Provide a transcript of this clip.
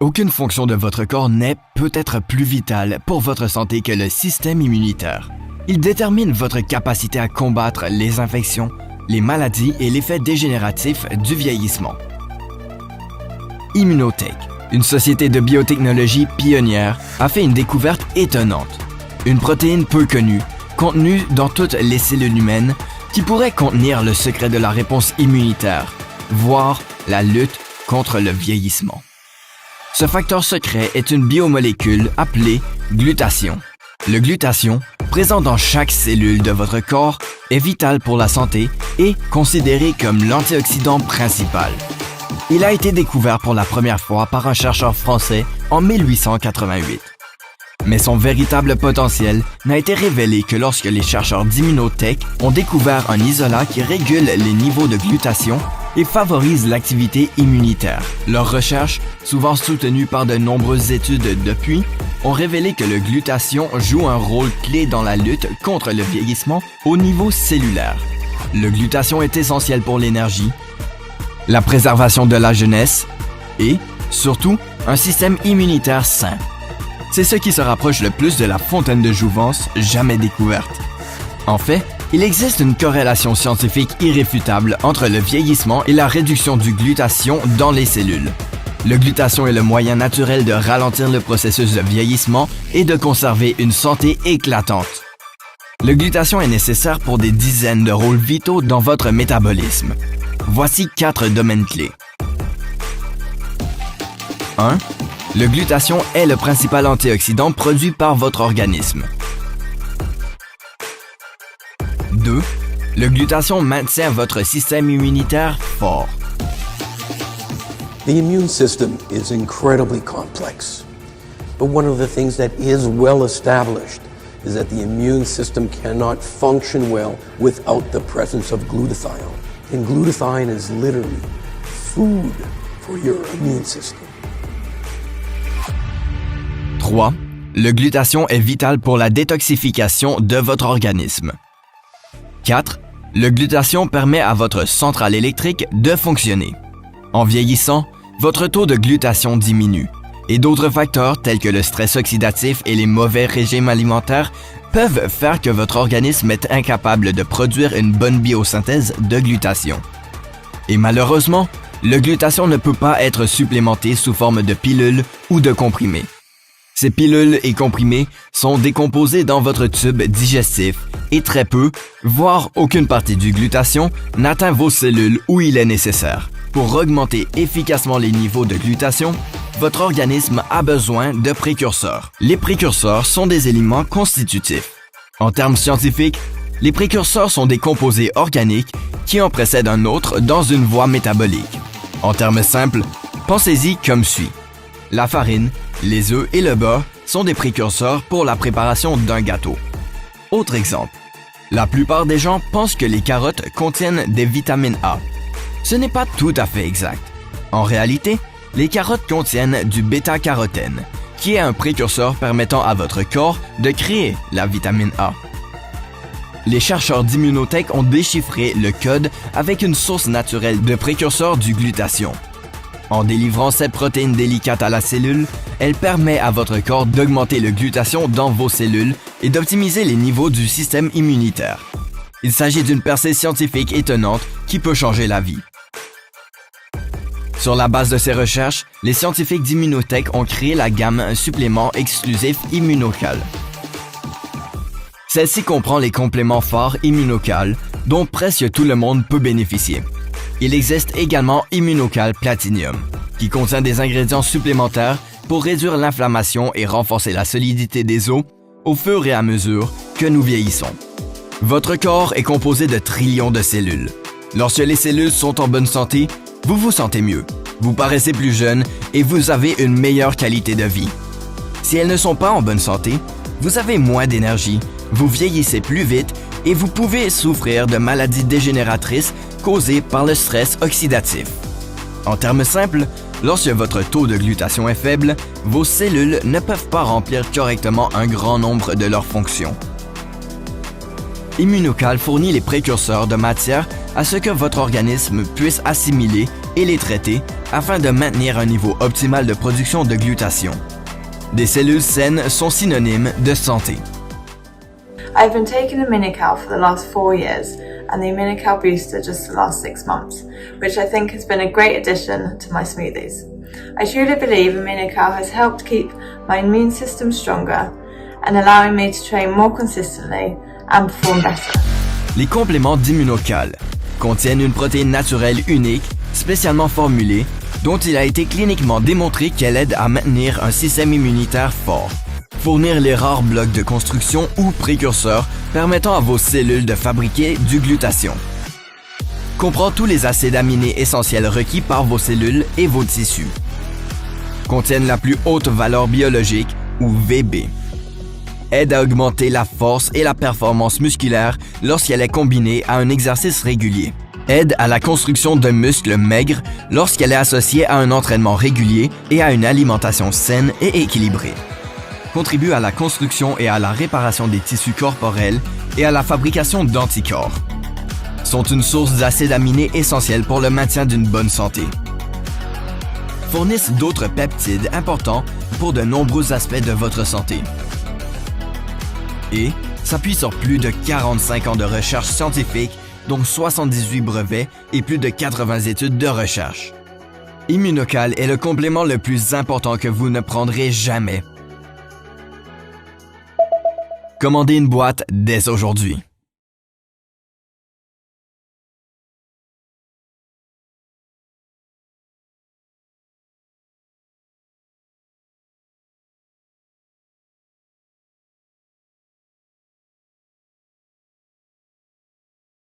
Aucune fonction de votre corps n'est peut-être plus vitale pour votre santé que le système immunitaire. Il détermine votre capacité à combattre les infections, les maladies et l'effet dégénératif du vieillissement. Immunotech, une société de biotechnologie pionnière, a fait une découverte étonnante. Une protéine peu connue, contenue dans toutes les cellules humaines, qui pourrait contenir le secret de la réponse immunitaire, voire la lutte contre le vieillissement. Ce facteur secret est une biomolécule appelée glutathion. Le glutathion, présent dans chaque cellule de votre corps, est vital pour la santé et considéré comme l'antioxydant principal. Il a été découvert pour la première fois par un chercheur français en 1888. Mais son véritable potentiel n'a été révélé que lorsque les chercheurs d'Immunotech ont découvert un isolat qui régule les niveaux de glutathion et favorise l'activité immunitaire. Leurs recherches, souvent soutenues par de nombreuses études depuis, ont révélé que le glutathion joue un rôle clé dans la lutte contre le vieillissement au niveau cellulaire. Le glutathion est essentiel pour l'énergie, la préservation de la jeunesse et, surtout, un système immunitaire sain. C'est ce qui se rapproche le plus de la fontaine de jouvence jamais découverte. En fait, il existe une corrélation scientifique irréfutable entre le vieillissement et la réduction du glutathion dans les cellules. Le glutathion est le moyen naturel de ralentir le processus de vieillissement et de conserver une santé éclatante. Le glutathion est nécessaire pour des dizaines de rôles vitaux dans votre métabolisme. Voici 4 domaines clés. 1. Le glutathion est le principal antioxydant produit par votre organisme. 2. Le glutathion maintient votre système immunitaire fort. The immune system is incredibly complex, but one of the things that is well established is that the immune system cannot function well without the presence of glutathione. And glutathione is literally food for your immune system. 3. Le glutathion est vital pour la détoxification de votre organisme. 4. Le glutathion permet à votre centrale électrique de fonctionner. En vieillissant, votre taux de glutathion diminue et d'autres facteurs tels que le stress oxydatif et les mauvais régimes alimentaires peuvent faire que votre organisme est incapable de produire une bonne biosynthèse de glutathion. Et malheureusement, le glutathion ne peut pas être supplémenté sous forme de pilules ou de comprimés. Ces pilules et comprimés sont décomposés dans votre tube digestif et très peu, voire aucune partie du glutathion n'atteint vos cellules où il est nécessaire. Pour augmenter efficacement les niveaux de glutathion, votre organisme a besoin de précurseurs. Les précurseurs sont des éléments constitutifs. En termes scientifiques, les précurseurs sont des composés organiques qui en précèdent un autre dans une voie métabolique. En termes simples, pensez-y comme suit. La farine, les œufs et le beurre sont des précurseurs pour la préparation d'un gâteau. Autre exemple, la plupart des gens pensent que les carottes contiennent des vitamines A. Ce n'est pas tout à fait exact. En réalité, les carottes contiennent du bêta-carotène, qui est un précurseur permettant à votre corps de créer la vitamine A. Les chercheurs d'Immunotech ont déchiffré le code avec une source naturelle de précurseur du glutathion. En délivrant cette protéine délicate à la cellule, elle permet à votre corps d'augmenter le glutathion dans vos cellules et d'optimiser les niveaux du système immunitaire. Il s'agit d'une percée scientifique étonnante qui peut changer la vie. Sur la base de ces recherches, les scientifiques d'Immunotech ont créé la gamme supplément exclusif Immunocal. Celle-ci comprend les compléments forts Immunocal, dont presque tout le monde peut bénéficier. Il existe également Immunocal Platinum, qui contient des ingrédients supplémentaires pour réduire l'inflammation et renforcer la solidité des os au fur et à mesure que nous vieillissons. Votre corps est composé de trillions de cellules. Lorsque les cellules sont en bonne santé, vous vous sentez mieux, vous paraissez plus jeune et vous avez une meilleure qualité de vie. Si elles ne sont pas en bonne santé, vous avez moins d'énergie, vous vieillissez plus vite et vous pouvez souffrir de maladies dégénératrices causées par le stress oxydatif. En termes simples, lorsque votre taux de glutathion est faible, vos cellules ne peuvent pas remplir correctement un grand nombre de leurs fonctions. Immunocal fournit les précurseurs de matière à ce que votre organisme puisse assimiler et les traiter afin de maintenir un niveau optimal de production de glutathion. Des cellules saines sont synonymes de santé. I've been taking Immunocal for the last 4 years and the Immunocal booster just the last 6 months, which I think has been a great addition to my smoothies. I truly believe Immunocal has helped keep my immune system stronger and allowing me to train more consistently and perform better. Les compléments d'Immunocal contiennent une protéine naturelle unique, spécialement formulée, dont il a été cliniquement démontré qu'elle aide à maintenir un système immunitaire fort, fournir les rares blocs de construction ou précurseurs permettant à vos cellules de fabriquer du glutathion. Comprend tous les acides aminés essentiels requis par vos cellules et vos tissus. Contiennent la plus haute valeur biologique, ou VB. Aide à augmenter la force et la performance musculaire lorsqu'elle est combinée à un exercice régulier. Aide à la construction d'un muscle maigre lorsqu'elle est associée à un entraînement régulier et à une alimentation saine et équilibrée. Contribue à la construction et à la réparation des tissus corporels et à la fabrication d'anticorps. Sont une source d'acides aminés essentiels pour le maintien d'une bonne santé. Fournissent d'autres peptides importants pour de nombreux aspects de votre santé. Et s'appuie sur plus de 45 ans de recherche scientifique, dont 78 brevets et plus de 80 études de recherche. Immunocal est le complément le plus important que vous ne prendrez jamais. Commandez une boîte dès aujourd'hui.